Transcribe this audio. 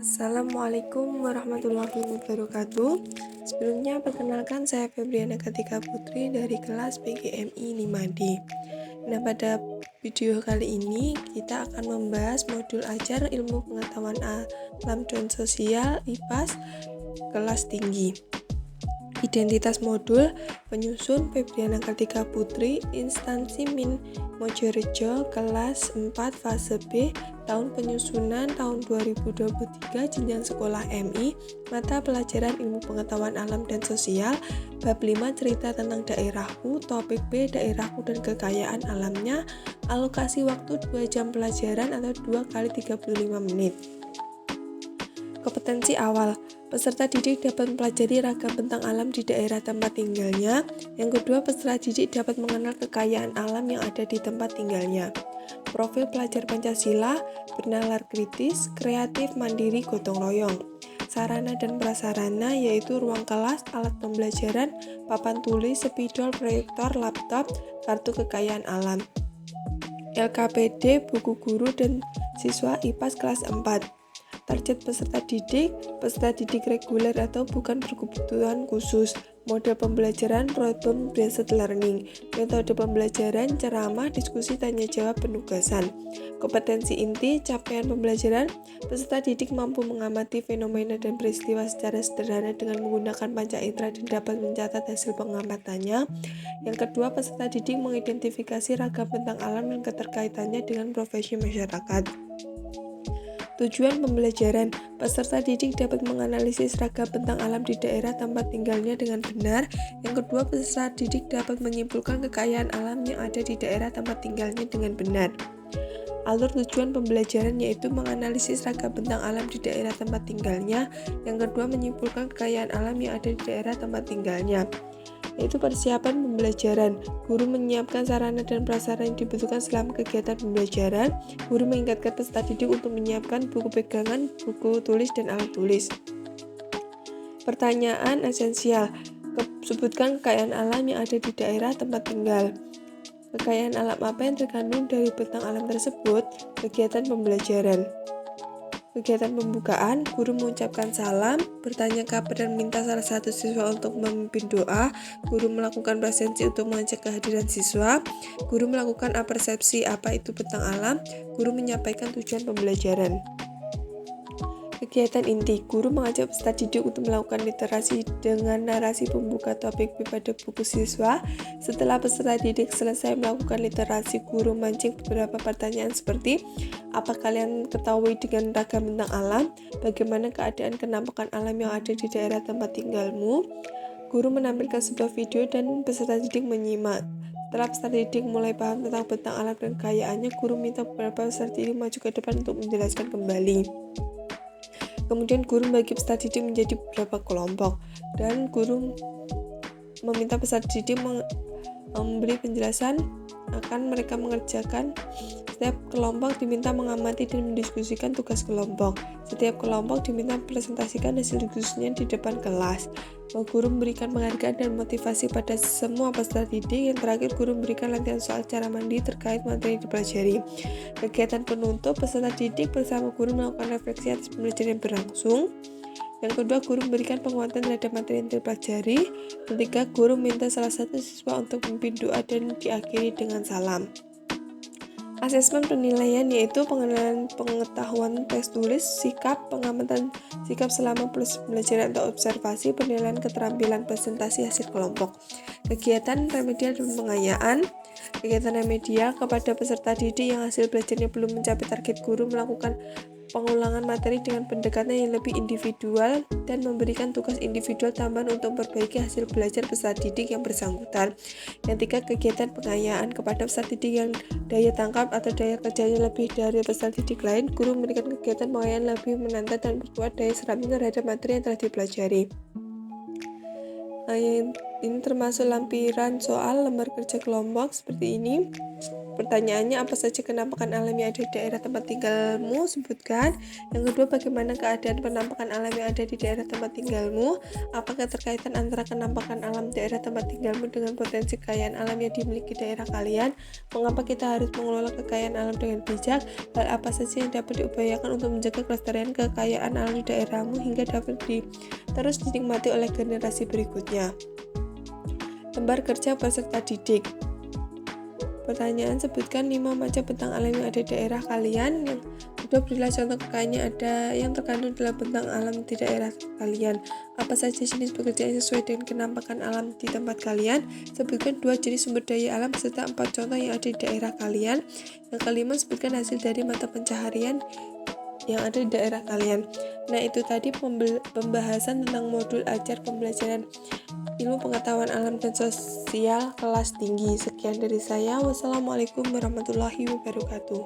Assalamualaikum warahmatullahi wabarakatuh. Sebelumnya perkenalkan saya Febriana Kartika Putri dari kelas PGMI 5D. Nah, pada video kali ini kita akan membahas modul ajar ilmu pengetahuan alam dan sosial IPAS kelas tinggi. Identitas modul penyusun Febriana Kartika Putri, instansi Min Mojorejo, kelas 4 fase B, tahun penyusunan tahun 2023, jenjang sekolah MI, mata pelajaran ilmu pengetahuan alam dan sosial, bab 5 cerita tentang daerahku, topik B daerahku dan kekayaan alamnya, alokasi waktu 2 jam pelajaran atau 2 kali 35 menit. Kompetensi awal, peserta didik dapat mempelajari ragam bentang alam di daerah tempat tinggalnya. Yang kedua, peserta didik dapat mengenal kekayaan alam yang ada di tempat tinggalnya. Profil pelajar Pancasila, bernalar kritis, kreatif, mandiri, gotong royong. Sarana dan prasarana yaitu ruang kelas, alat pembelajaran, papan tulis, spidol, proyektor, laptop, kartu kekayaan alam. LKPD, buku guru dan siswa IPAS kelas 4. Target peserta didik reguler atau bukan berkebutuhan khusus. Model pembelajaran problem based learning. Metode pembelajaran ceramah, diskusi, tanya jawab, penugasan. Kompetensi inti capaian pembelajaran, peserta didik mampu mengamati fenomena dan peristiwa secara sederhana dengan menggunakan panca indera dan dapat mencatat hasil pengamatannya. Yang kedua, peserta didik mengidentifikasi ragam bentang alam dan keterkaitannya dengan profesi masyarakat. Tujuan pembelajaran, peserta didik dapat menganalisis ragam bentang alam di daerah tempat tinggalnya dengan benar. Yang kedua, peserta didik dapat menyimpulkan kekayaan alam yang ada di daerah tempat tinggalnya dengan benar. Alur tujuan pembelajaran yaitu menganalisis ragam bentang alam di daerah tempat tinggalnya. Yang kedua, menyimpulkan kekayaan alam yang ada di daerah tempat tinggalnya. Yaitu persiapan pembelajaran. Guru menyiapkan sarana dan prasarana yang dibutuhkan selama kegiatan pembelajaran. Guru mengingatkan peserta didik untuk menyiapkan buku pegangan, buku tulis, dan alat tulis. Pertanyaan esensial. Sebutkan kekayaan alam yang ada di daerah tempat tinggal. Kekayaan alam apa yang terkandung dari bentang alam tersebut? Kegiatan pembelajaran. Kegiatan pembukaan, guru mengucapkan salam, bertanya kabar dan minta salah satu siswa untuk memimpin doa, guru melakukan presensi untuk mengecek kehadiran siswa, guru melakukan apersepsi apa itu bentang alam, guru menyampaikan tujuan pembelajaran. Kegiatan inti, guru mengajak peserta didik untuk melakukan literasi dengan narasi pembuka topik pada buku siswa. Setelah peserta didik selesai melakukan literasi, guru mancing beberapa pertanyaan seperti, apa kalian ketahui dengan ragam bentang alam? Bagaimana keadaan kenampakan alam yang ada di daerah tempat tinggalmu? Guru menampilkan sebuah video dan peserta didik menyimak. Setelah peserta didik mulai paham tentang bentang alam dan kekayaannya, guru minta beberapa peserta didik maju ke depan untuk menjelaskan kembali. Kemudian guru membagi peserta didik menjadi beberapa kelompok dan guru meminta peserta didik memberi penjelasan akan mereka mengerjakan. Setiap kelompok diminta mengamati dan mendiskusikan tugas kelompok. Setiap kelompok diminta presentasikan hasil diskusinya di depan kelas. Guru memberikan penghargaan dan motivasi pada semua peserta didik. Yang terakhir, guru memberikan latihan soal cara mandi terkait materi yang dipelajari. Kegiatan penutup, peserta didik bersama guru melakukan refleksi atas pembelajaran yang berlangsung. Yang kedua, guru memberikan penguatan terhadap materi yang dipelajari. Ketiga, guru minta salah satu siswa untuk memimpin doa dan diakhiri dengan salam. Asesmen penilaian yaitu pengenalan pengetahuan teks tulis, sikap, pengamatan sikap selama proses pembelajaran atau observasi, penilaian keterampilan presentasi hasil kelompok. Kegiatan remedial dan pengayaan. Kegiatan remedial kepada peserta didik yang hasil belajarnya belum mencapai target, guru melakukan pengulangan materi dengan pendekatan yang lebih individual dan memberikan tugas individual tambahan untuk memperbaiki hasil belajar peserta didik yang bersangkutan. Yang tiga, kegiatan pengayaan kepada peserta didik yang daya tangkap atau daya kerjanya lebih dari peserta didik lain, guru memberikan kegiatan pengayaan lebih menantang dan berkuat daya serapnya terhadap materi yang telah dipelajari. Ini termasuk lampiran soal lembar kerja kelompok seperti ini. Pertanyaannya, apa saja penampakan alam yang ada di daerah tempat tinggalmu? Sebutkan. Yang kedua, bagaimana keadaan penampakan alam yang ada di daerah tempat tinggalmu? Apa keterkaitan antara penampakan alam daerah tempat tinggalmu dengan potensi kekayaan alam yang dimiliki daerah kalian? Mengapa kita harus mengelola kekayaan alam dengan bijak? Hal apa saja yang dapat diupayakan untuk menjaga kelestarian kekayaan alam di daerahmu hingga dapat terus dinikmati oleh generasi berikutnya? Lembar kerja peserta didik. Pertanyaan, sebutkan 5 macam bentang alam yang ada di daerah kalian. Yang kedua, berilah contoh kekayaan yang ada yang terkandung dalam bentang alam di daerah kalian. Apa saja jenis pekerjaan yang sesuai dengan penampakan alam di tempat kalian? Sebutkan 2 jenis sumber daya alam beserta 4 contoh yang ada di daerah kalian. Yang kelima, sebutkan hasil dari mata pencaharian yang ada di daerah kalian. Nah, itu tadi pembahasan tentang modul ajar pembelajaran ilmu pengetahuan alam dan sosial kelas tinggi. Sekian dari saya. Wassalamualaikum warahmatullahi wabarakatuh.